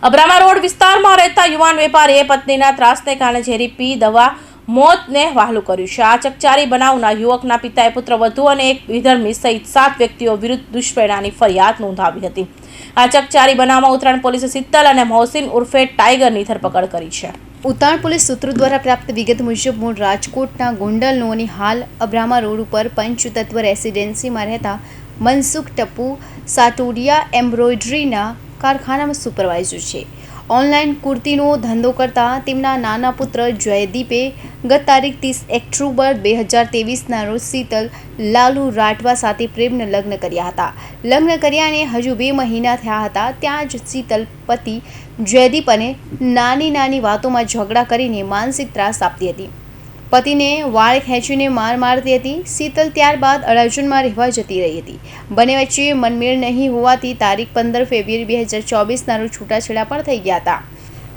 Abrama road વિસ્તારમાં રહેતા યુવાન વેપારીએ પત્નીના ત્રાસને કારણે ઝેરી પી દવા મોતને વહાલું કર્યું છે। આ ચકચારી બનાવના યુવકના પિતાએ પુત્રવધુ અને એક વિધર્મી સહિત 7 વ્યક્તિઓ વિરુદ્ધ દુષ્પ્રેરણાની ફરિયાદ નોંધાવી હતી। આ ચકચારી બનાવમાં ઉત્તરાયણ પોલીસે શીતલ અને મોહસિન ઉર્ફે ટાઈગરની ધરપકડ કરી છે। ઉત્તરાયણ પોલીસ સૂત્રો દ્વારા પ્રાપ્ત વિગત મુજબ મૂળ રાજકોટના ગોંડલનો અને હાલ અબ્રામા રોડ ઉપર પંચતત્વ રેસિડેન્સીમાં રહેતા મનસુખ ટપ્પુ સાટોડિયા એમ્બ્રોઇડરીના કારખાનામાં સુપરવાઇઝર છે। ઓનલાઈન કુર્તીનો ધંધો કરતા તેમના નાના પુત્ર જયદીપે ગત તારીખ 30 ઓક્ટોબર 2023ના રોજ શીતલ લાલુ રાઠવા સાથે પ્રેમને લગ્ન કર્યા હતા। લગ્ન કર્યાને હજુ 2 મહિના થયા હતા ત્યાં જ શીતલ પતિ જયદીપ અને નાની વાતોમાં ઝઘડા કરીને માનસિક ત્રાસ આપતી હતી। પતિને વાળ ખેંચીને માર મારતી હતી। શીતલ ત્યારબાદ અડાજણમાં રહેવા જતી રહી હતી। બંને વચ્ચે મનમેળ નહીં હોવાથી તારીખ 15 ફેબ્રુઆરી 2024ના રોજ છૂટાછેડા પણ થઈ ગયા હતા।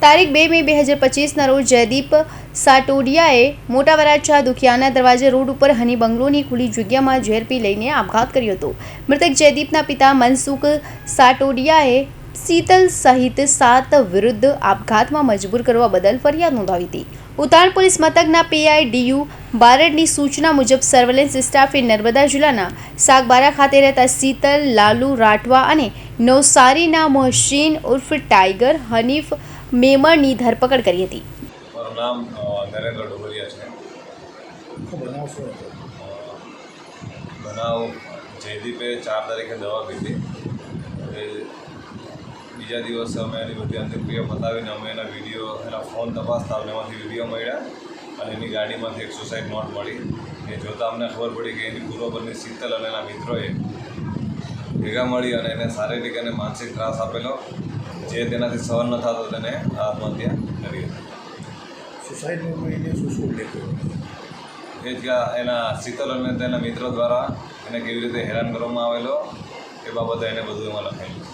તારીખ 2 મે 2025ના રોજ જયદીપ સાટોડિયાએ મોટા વરાછા દુખિયાના દરવાજે રોડ ઉપર હની બંગલોની ખુલ્લી જગ્યામાં ઝેર પી લઈને આપઘાત કર્યો હતો। મૃતક જયદીપના પિતા મનસુખ સાટોડિયાએ શીતલ સહિત 7 વિરુદ્ધ આપઘાતમાં મજબૂર કરવા બદલ ફરિયાદ નોંધાવી હતી। ઉત્તરાયણ પોલીસ મથકના પીઆઈ ડીયુ બારડની સૂચના મુજબ સર્વેલન્સ સ્ટાફે નર્મદા જિલ્લાના સાગબારા ખાતે રહેતા શીતલ લાલુ રાઠવા અને નવસારીના મોહસિન ઉર્ફ ટાઈગર હનીફ મેમણની ધરપકડ કરી હતી। મારું નામ નરેન્દ્ર ડોબરિયા છે। બનાવ જયદીપે 4 તારીખે દવા પીધી। બીજા દિવસે અમે એની બધી અંતિમક્રિયા પતાવીને અમે એના વિડીયો એના ફોન તપાસતા એમાંથી વિડીયો મળ્યા અને એની ગાડીમાંથી એક સુસાઇડ નોટ મળી। એ જોતાં અમને ખબર પડી કે એની પૂર્વપત્ની શીતલ અને એના મિત્રોએ ભેગા મળી અને એને શારીરિક અને માનસિક ત્રાસ આપેલો, જે તેનાથી સહન ન થતો તેને આત્મહત્યા કરી હતી। સુસાઇડમાં એને શું લેખો એ જ એના શીતલ અને તેના મિત્રો દ્વારા એને કેવી રીતે હેરાન કરવામાં આવેલો એ બાબતે એને બધું એમાં લખાયેલું છે।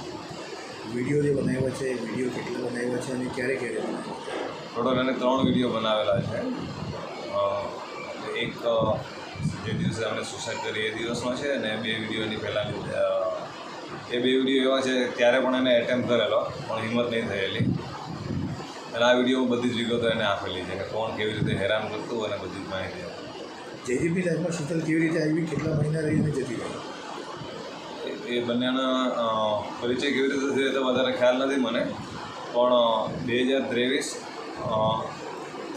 વિડીયો જે બનાવ્યા છે વિડીયો કેટલા બનાવ્યા છે અને ક્યારે ટોટલ એને 3 વિડીયો બનાવેલા છે। એક જે દિવસે અમે સુસાઇડ કરી એ દિવસનો છે અને 2 વિડીયોની પહેલાં એ 2 વિડીયો એવા છે ત્યારે પણ એને એટેમ્પ કરેલો પણ હિંમત નહીં થયેલી અને આ વિડીયો બધી જ વિગતો એને આપેલી છે કે કોણ કેવી રીતે હેરાન કરતું અને બધી જ માહિતી આપી। જયદીપની લાઈફમાં શીતલ કેવી રીતે આવી, કેટલા મહિના રહીને જતી રહી? એ બંનેના પરિચય કેવી રીતે થયો તો વધારે ખ્યાલ નથી મને, પણ 2023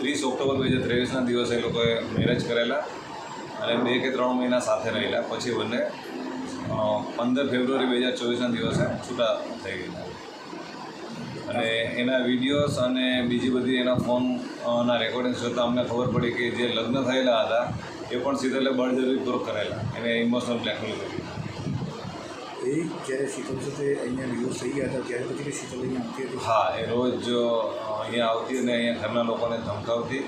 30 ઓક્ટોબર 2023ના દિવસે એ લોકોએ મેરેજ કરેલા અને 2 કે 3 મહિના સાથે રહેલા। પછી બંને 15 ફેબ્રુઆરી 2024ના દિવસે છૂટા થઈ ગયેલા અને એના વિડીયોઝ અને બીજી બધી એના ફોનના રેકોર્ડિંગ્સ જોતાં અમને ખબર પડી કે જે લગ્ન થયેલા હતા એ પણ શીતલે બળજબરીપૂર્વક કરેલા, એને ઇમોશનલ બ્લેકમેલ કર્યું। એ જ્યારે શીતલ સાથે અહીંયા ડિવોર્સ થઈ ગયા હતા ત્યારે પછી શીતલ અહીંયા આવતી હતી? હા, એ રોજ અહીંયા આવતી અને અહીંયા ઘરના લોકોને ધમકાવતી,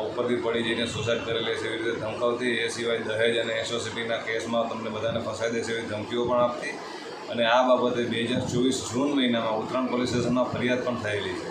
ઉપરથી પડી જઈને સુસાઇડ કરેલી છે એવી રીતે ધમકાવતી। એ સિવાય દહેજ અને એસોસિટીના કેસમાં તમને બધાને ફસાઈ દેશે એવી ધમકીઓ પણ આપતી અને આ બાબતે 2024 જૂન મહિનામાં ઉત્તરાયણ પોલીસ સ્ટેશનમાં ફરિયાદ પણ થયેલી છે।